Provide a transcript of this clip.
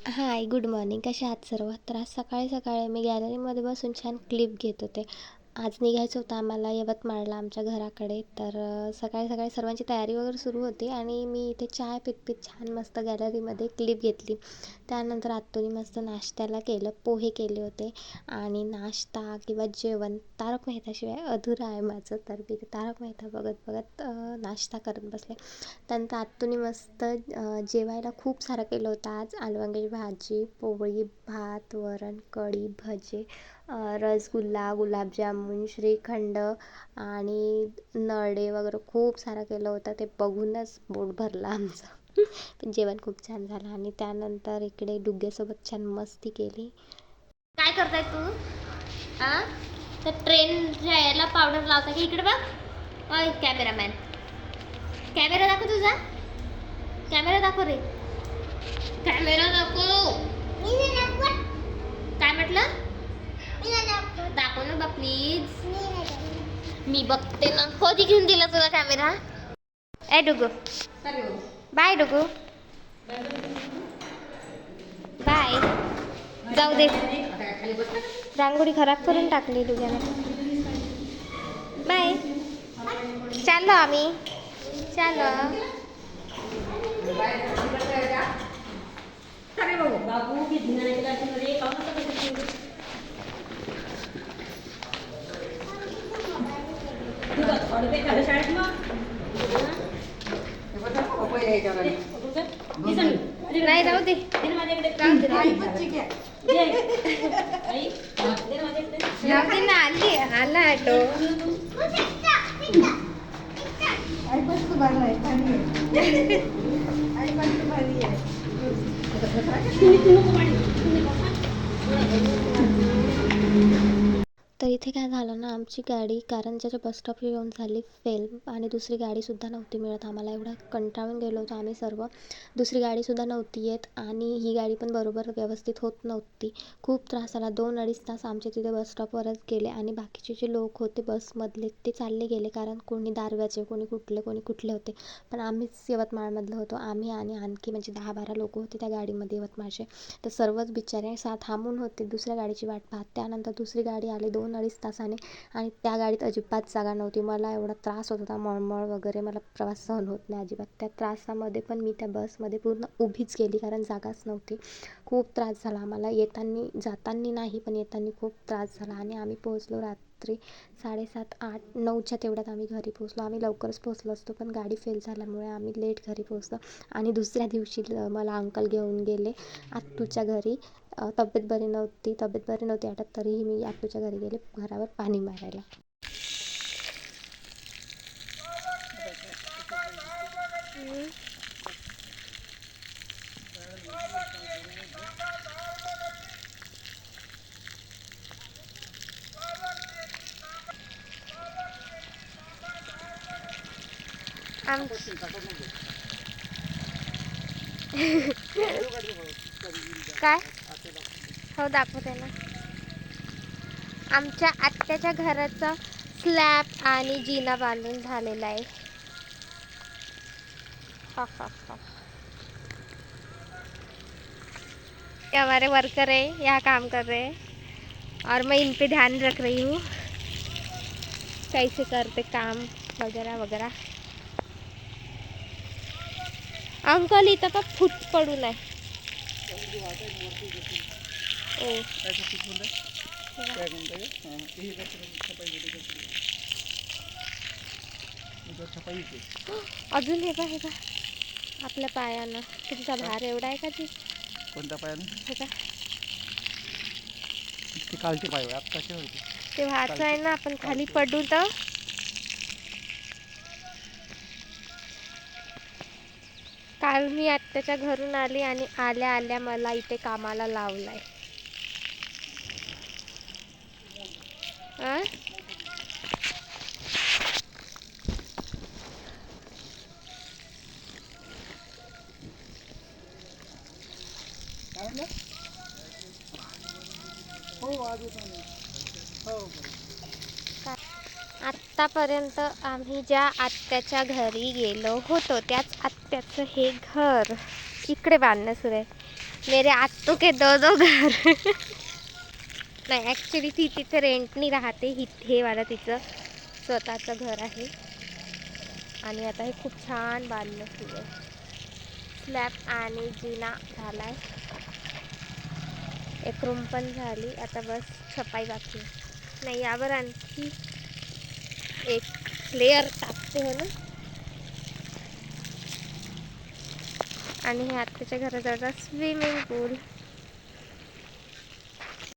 हाय, good morning. कसे आहात सर्व? तर आज सकाळी सकाळी मी गॅलरीमध्ये बसून छान क्लिप घेत होते. आज निघायचं होतं आम्हाला यवतमाळला आमच्या घराकडे. तर सकाळी सकाळी सर्वांची तयारी वगैरे सुरू होती आणि मी इथे चहा पीत पीत छान मस्त गॅलरीमध्ये क्लिप घेतली. त्यानंतर आत्तूनी मस्त नाश्त्याला केलं, पोहे केले होते आणि नाश्ता किंवा जेवण तारक मेहताशिवाय अधुरं आहे माझं. तर मी ते तारक मेहता बघत बघत नाश्ता करत बसले. त्यानंतर आत्तूनी मस्त जेवायला खूप सारं केलं होतं आज. आलू वांग्याची भाजी, पोळी, भात, वरण, कढी, भजे, रसगुल्ला, गुलाबजामुन, श्रीखंड आणि नळे वगैरे खूप सारं केलं होतं. ते बघूनच पोट भरलं आमचं. पण जेवण खूप छान झालं आणि त्यानंतर इकडे डुग्ग्यासोबत छान मस्ती केली. काय करताय तू? आ तर ट्रेनच्या यायला पावडर लावता की इकडे बघ. ओय कॅमेरामॅन, कॅमेरा दाखव तुझा. कॅमेरा दाखव रे. कॅमेरा दाखव. काय म्हटलं? दाखव ना बा प्लीज. मी बघते ना. कधी घेऊन दिला तुझा कॅमेरा? ए डुगू, बाय डुगू, बाय. जाऊ दे, रांगोळी खराब करून टाकली डुग्याने. बाय. चाललो आम्ही, चाललो. नाही राहू दे, ना आली, आला ऑटो. तर इथे काय झालं ना, आमची गाडी कारंजाच्या बस स्टॉपला येऊन झाली फेल आणि दुसरी गाडीसुद्धा नव्हती मिळत आम्हाला. एवढा कंटाळून गेलो होतो आम्ही सर्व. दुसरी गाडीसुद्धा नव्हती येत आणि ही गाडी पण बरोबर व्यवस्थित होत नव्हती. खूप त्रास झाला. 2-2.5 तास आमचे तिथे बस स्टॉपवरच गेले आणि बाकीचे जे लोक होते बसमधले ते चालले गेले, कारण कोणी दारव्याचे, कोणी कुठले होते. पण आम्हीच यवतमाळमधलं होतो. आम्ही आणि आणखी म्हणजे 10-12 लोक होते त्या गाडीमध्ये यवतमाळचे. तर सर्वच बिचारे थांबून होते दुसऱ्या गाडीची वाट पाहत. त्यानंतर दुसरी गाडी आली 2-2.5 तासाने आणि त्या गाडीत अजिबात जागा नव्हती. मला एवढा त्रास होत होता, मळमळ वगैरे, मला प्रवास सहन होत नाही अजिबात. त्या त्रासामध्ये पण मी त्या बसमध्ये पूर्ण उभीच गेली, कारण जागाच नव्हती. खूप त्रास झाला आम्हाला. जाताना नाही, पण येताना खूप त्रास झाला आणि आम्ही पोहोचलो रात्री 7:30, 8, 9च्या तेवढ्यात आम्ही घरी पोहोचलो. आम्ही लवकरच पोहोचलो असतो, पण गाडी फेल झाल्यामुळे आम्ही लेट घरी पोहोचलो. आणि दुसऱ्या दिवशी मला अंकल घेऊन गेले आत्तूच्या घरी. तब्येत बरी नव्हती वाटत, तरीही मी आत्तूच्या घरी गेले घरावर पाणी मारायला. काय हो दाखवते ना. आमच्या आत्याच्या घराचा स्लॅब आणि जिना बांधून झालेला आहे. ये हमारे वर्कर है, यहाँ काम कर रहे हैं और मैं इन पे ध्यान रख रही हूँ कैसे करते काम वगैरह वगैरह. अंकल इथं का फूट पडू नये. अजून हे का आपल्या पायानं तुमचा भार एवढा आहे का? ती कोणत्या पायानं? हे का ते कालचे पाय आत्ताचे होते ते व्हायचं आहे ना, आपण खाली पडू तर. काल मी आत्याच्या घरून आली आणि आल्या आल्या मला इथे कामाला लावलाय. आत्तापर्यंत आम्ही ज्या आत्याच्या घरी गेलो होतो त्याच आत्याचं हे घर इकडे बांधणं सुरू आहे. मेरे आत्तू के दो घर. नाही ॲक्च्युली ती तिथे रेंटनी राहते. हे वाला तिचं स्वतःचं घर आहे. आणि आता हे खूप छान बांधलं तिने. स्लॅब आणि जिना झालाय. एक रूम पण झाली. आता बस छपाई बाकी आहे. नाही यावर आणखी एक लेअर टाकते हो ना. आणि हे आत्याच्या घराजवळचा स्विमिंग पूल.